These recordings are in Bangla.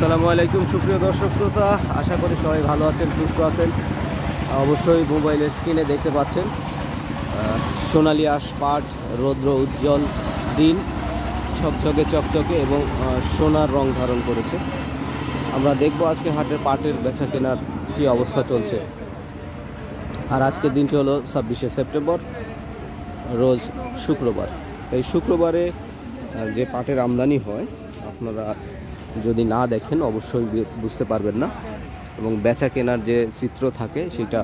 আসসালামু আলাইকুম সুপ্রিয় দর্শক শ্রোতা, আশা করি সবাই ভালো আছেন, সুস্থ আছেন। অবশ্যই মোবাইলের স্ক্রিনে দেখতে পাচ্ছেন সোনালী আঁশ পাট, রৌদ্র উজ্জ্বল দিন, ঝকঝকে চকচকে এবং সোনার রং ধারণ করেছে। আমরা দেখব আজকে হাটের পাটের বেচা কেনার কী অবস্থা চলছে। আর আজকের দিনটি হলো 26শে সেপ্টেম্বর, রোজ শুক্রবার। এই শুক্রবারে যে পাটের আমদানি হয় আপনারা যদি না দেখেন অবশ্যই বুঝতে পারবেন না, এবং বেচা কেনার যে চিত্র থাকে সেটা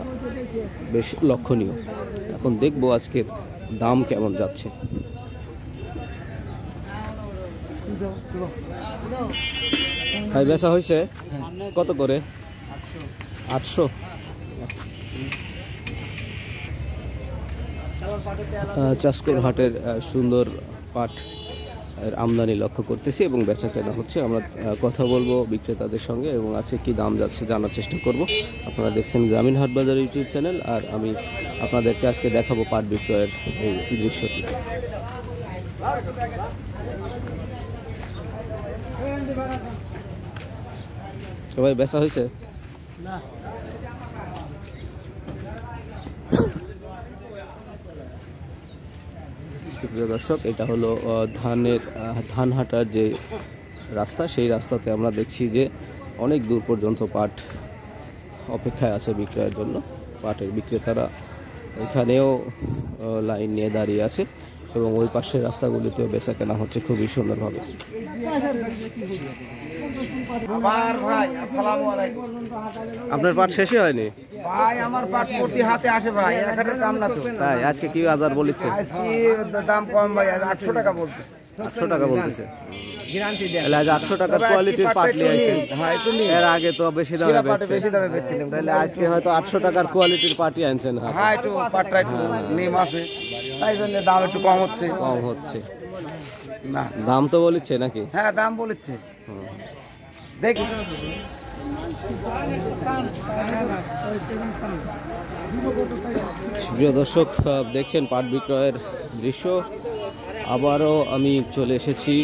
বেশ লক্ষণীয়। এখন দেখব আজকের দাম কেমন যাচ্ছে। ভাই বেচা হয়েছে কত করে? 800। চাষকর হাটের সুন্দর পাট এর আমদানি লক্ষ্য করতেছি এবং বেচা কেনা হচ্ছে। আমরা কথা বলবো বিক্রেতাদের সঙ্গে এবং আজকে কি দাম যাচ্ছে জানার চেষ্টা করব। আপনারা দেখছেন গ্রামীণ হাট বাজার ইউটিউব চ্যানেল, আর আমি আপনাদেরকে আজকে দেখাবো পাট বিক্রয়ের এই দৃশ্যটি। সবাই বেচা হয়েছে? প্রিয় দর্শক, এটা হলো ধান হাটার যে রাস্তা, সেই রাস্তাতে আমরা দেখছি যে অনেক দূর পর্যন্ত পাট অপেক্ষায় আছে বিক্রয়ের জন্য। পাটের বিক্রেতারা এখানেও লাইন নিয়ে দাঁড়িয়ে আছে এবং ওই পাশের রাস্তাগুলিতেও বেচা কেনা হচ্ছে খুবই সুন্দরভাবে। আপনার পাট শেষই হয়নি ভাই? আমার পাট প্রতি হাতে আসে ভাই, এখানের দাম না তো। তাই আজকে কি বাজার বলেছে? আজকে দাম কম ভাই, 800 টাকা বলতে। 800 টাকা বলতেছে। গ্যারান্টি দেন। তাহলে আজ 800 টাকার কোয়ালিটির পাট নিয়ে আইছেন। হ্যাঁ, একটু নিন। এর আগে তো বেশি দামে বেশি দামে বেচছিলাম, তাহলে আজকে হয়তো 800 টাকার কোয়ালিটির পাটই আনছেন। হ্যাঁ, একটু পাটটা একটু নেম আছে, তাই জন্য দাম একটু কম হচ্ছে। না দাম তো বলেছে নাকি? হ্যাঁ, দাম বলেছে। দেখ প্রিয় দর্শক, দেখছেন পাট বিক্রয়ের দৃশ্য। আবারও আমি চলে এসেছি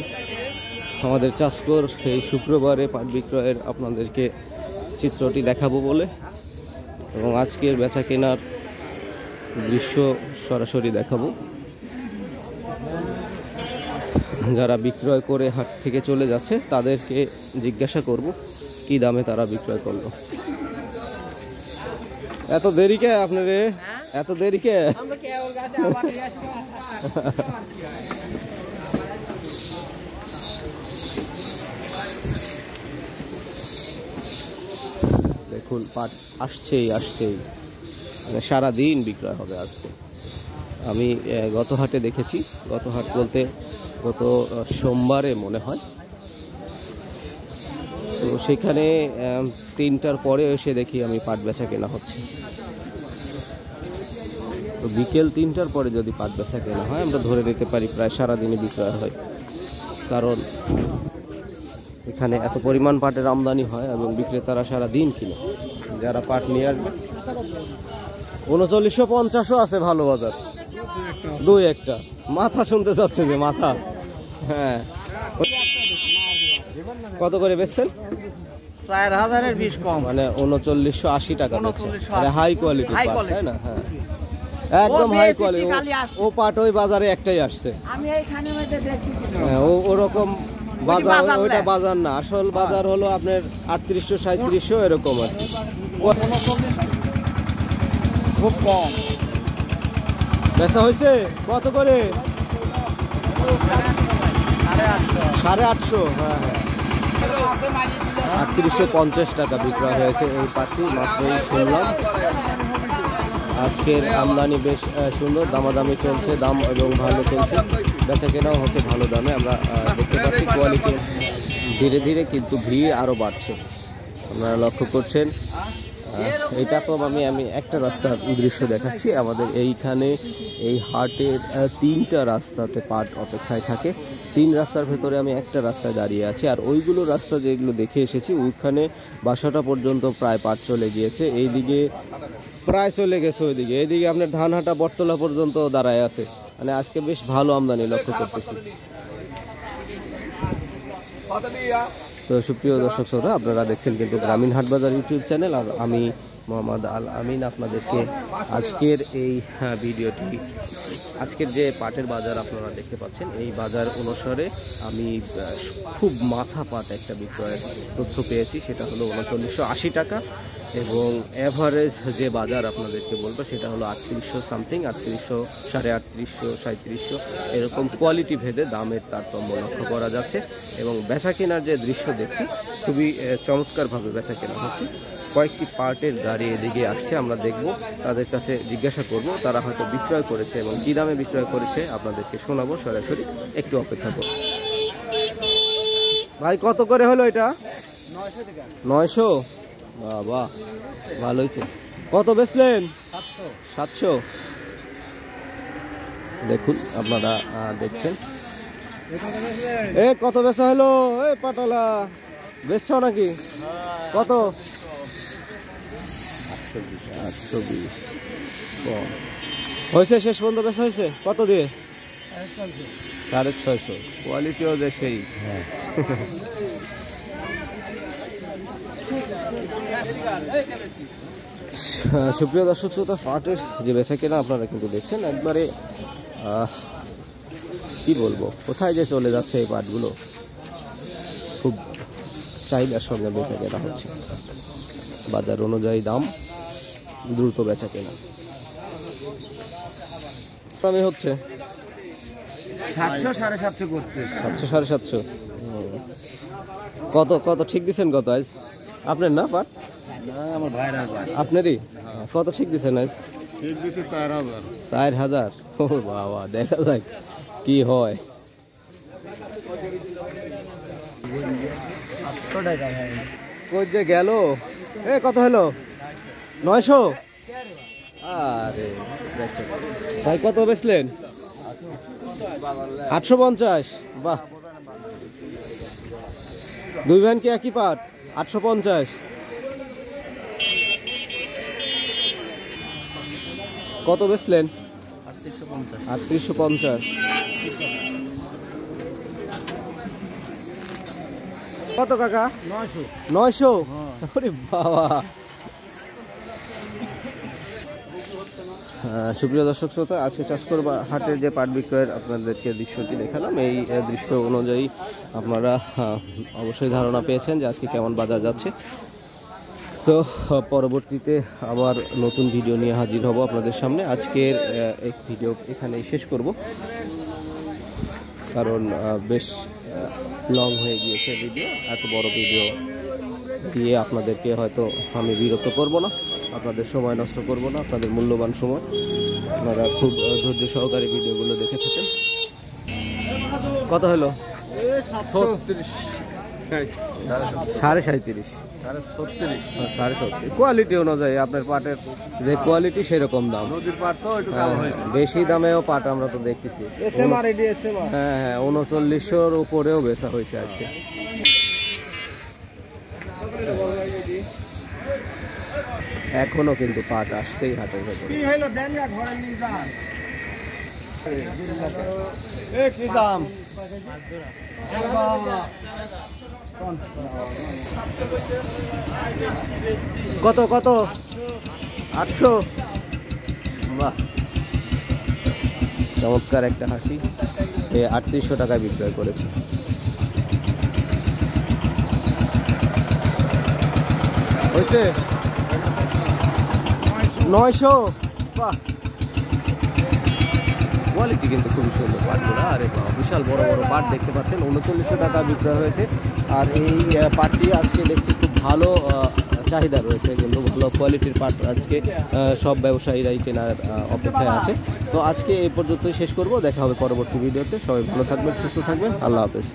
আমাদের চাষকর এই শুক্রবারে পাট বিক্রয়ের আপনাদেরকে চিত্রটি দেখাবো বলে, এবং আজকের বেচা কেনার দৃশ্য সরাসরি দেখাবো। যারা বিক্রয় করে হাট থেকে চলে যাচ্ছে তাদেরকে জিজ্ঞাসা করব কি দামে তারা বিক্রয় করলো। এত দেরি কে আপনারে? এত দেরি কে? দেখুন পাট আসছেই মানে সারাদিন বিক্রয় হবে আজকে। আমি গত হাটে দেখেছি, গত হাট বলতে গত সোমবারে মনে হয়, তো সেখানে 3টার পরে এসে দেখি আমি পাট বেচা কেনা হচ্ছে। তো বিকেল 3টার পরে যদি পাট বেচা কেনা হয় আমরা ধরে নিতে পারি প্রায় সারাদিনই বিক্রয় হয়, কারণ এখানে এত পরিমাণ পাটের আমদানি হয় এবং বিক্রেতারা সারাদিন কিনে। যারা পাট নিয়ে আসবে 3950ও আছে ভালো বাজার, 2-1টা মাথা শুনতে যাচ্ছে যে মাথা। হ্যাঁ, কত করে বেচছেন? 4000-এর 20 কম, মানে 3980 টাকা। হাই কোয়ালিটি পাট, তাই না? হ্যাঁ, একদম হাই কোয়ালিটি। ও পাট ওই বাজারে একটাই আসছে। আমি এইখানে মধ্যে দেখতেছি হ্যাঁ, ওরকম বাজার, ওইটা বাজার না, আসল বাজার হলো আপনার 3800-3700 এরকম আর কি। খুব কম বেচা হয়েছে কত করে? 850। হ্যাঁ, 3850 টাকা বিক্রয় হয়েছে এই পাটটি, মাত্রই শুনলাম। আজকের আমদানি বেশ সুন্দর, দামাদামি চলছে, দাম এবং ভালো চলছে, বেচা কেনাও হচ্ছে ভালো দামে। আমরা দেখতে পাচ্ছি কোয়ালিটি ধীরে ধীরে কিন্তু ভিড় আরও বাড়ছে, আপনারা লক্ষ্য করছেন। এটা তো আমি একটা রাস্তার দৃশ্য দেখাচ্ছি। আমাদের এইখানে এই হাটের 3টা রাস্তাতে পাট অপেক্ষায় থাকে। 3 রাস্তার ভেতরে আমি একটা রাস্তায় দাঁড়িয়ে আছি, আর ওইগুলো রাস্তা যেগুলো দেখে এসেছি ওইখানে বাসাটা পর্যন্ত প্রায় পাট চলে গিয়েছে। এইদিকে প্রায় চলে গেছে, ওইদিকে এইদিকে আপনার ধানহাটা বটতলা পর্যন্ত দাঁড়ায় আছে। মানে আজকে বেশ ভালো আমদানি লক্ষ্য করতেছি। তো তো সুপ্রিয় দর্শক শ্রোতা, আপনারা দেখছেন কিন্তু গ্রামীণ হাটবাজার ইউটিউব চ্যানেল। আর আমি মোহাম্মদ আল আমিন আপনাদেরকে আজকের এই ভিডিওটি, আজকের যে পাটের বাজার আপনারা দেখতে পাচ্ছেন, এই বাজার অনুসারে আমি খুব মাথা পাট একটা বিক্রয়ের তথ্য পেয়েছি। সেটা হলো 3980 টাকা, এবং অ্যাভারেজ যে বাজার আপনাদেরকে বলবো সেটা হলো 3800 সামথিং, 3800, 3850, 3700, এরকম কোয়ালিটি ভেদে দামের তারতম্য লক্ষ্য করা যাচ্ছে। এবং বেচা কেনার যে দৃশ্য দেখছি, খুবই চমৎকারভাবে বেচা কেনা হচ্ছে। কয়েকটি পার্টের গাড়ি এদিকে আসছে, আমরা দেখব, তাদের কাছে জিজ্ঞাসা করব তারা হয়তো বিক্রয় করেছে এবং কী দামে বিক্রয় করেছে আপনাদেরকে শোনাবো সরাসরি। একটু অপেক্ষা করব। ভাই কত করে হলো এটা? 900। বাবা, ভালোই তো। কত বেচলেন? 700। দেখুন, আপনারা দেখছেন এ কত বেচা হলো? এ পাটালা বেচছো নাকি? কত? 820 কম হয়েছে। শেষ পর্যন্ত বেচা হয়েছে কত দিয়ে? 650। কোয়ালিটিও যে সেই। সুপ্রিয় দর্শক শ্রোতা, পাটের যে বেচা কেনা আপনারা কিন্তু দেখছেন, একবারে কি বলবো, কোথায় যে চলে যাচ্ছে এই পাটগুলো। খুব চাহিদার সঙ্গে বেচা কেনা হচ্ছে, বাজার অনুযায়ী দাম, দ্রুত বেচা কেনা। দামে হচ্ছে 700 750 করছে। 700 750। কত কত ঠিক দিচ্ছেন? কত আজ আপনার না পাট? আমার ভাইরা ভাই। আপনারই? কত ঠিক দিচ্ছেন আজ? ঠিক দিতে 4000। 4000? ও বাবা, দেখা যাক কি হয়। 800 টাকা ভাই। কই যে গেল? এ কত হলো? 900। আরে দেখো ভাই, কত বেচলেন? 850। বাহ, দুই ভ্যান কি একই পাট? 850। কত বেচলেন? 3850। কত কাকা? 900। 900? আরে বাবা। সুপ্রিয় দর্শক শ্রোতা, আজকে চাষকরবা হাটের যে পাট বিক্রয়ের আপনাদেরকে দৃশ্যটি দেখালাম, এই দৃশ্য অনুযায়ী আপনারা অবশ্যই ধারণা পেয়েছেন যে আজকে কেমন বাজার যাচ্ছে। তো পরবর্তীতে আবার নতুন ভিডিও নিয়ে হাজির হব আপনাদের সামনে। আজকের এই ভিডিও এখানেই শেষ করব, কারণ বেশ লং হয়ে গিয়েছে ভিডিও। এত বড় ভিডিও দিয়ে আপনাদেরকে হয়তো আমি বিরক্ত করব না, আপনাদের সময় নষ্ট করব না, আপনাদের মূল্যবান সময়। আপনারা খুব ধৈর্য সহকারে ভিডিওগুলো দেখে থাকেন। কত হলো? 37.5। 37.5 কোয়ালিটি অনুযায়ী আপনার পাটের যে কোয়ালিটি সেরকম দাম। বেশি দামেও পাট আমরা তো দেখতেছি। হ্যাঁ হ্যাঁ, 3900-র উপরেও বেচা হয়েছে আজকে। এখনো কিন্তু পাট আসছেই হাটের ভেতরে। কি দাম? কত কত? 800। বাহ, চমৎকার একটা হাসি। সে 3800 টাকায় বিক্রয় করেছে। হয়েছে 900। বাহ, কোয়ালিটি কিন্তু খুবই সুন্দর পাটগুলো। আরে বাবা, বিশাল বড় বড় পাট দেখতে পাচ্ছেন। 3900 টাকা বিক্রয় হয়েছে। আর এই পাটটি আজকে দেখছি খুব ভালো চাহিদা রয়েছে, কিন্তু ভালো কোয়ালিটির পাট আজকে সব ব্যবসায়ীরাই কেনার অপেক্ষায় আছে। তো আজকে এই পর্যন্তই শেষ করব, দেখা হবে পরবর্তী ভিডিওতে। সবাই ভালো থাকবেন, সুস্থ থাকবেন, আল্লাহ হাফেজ।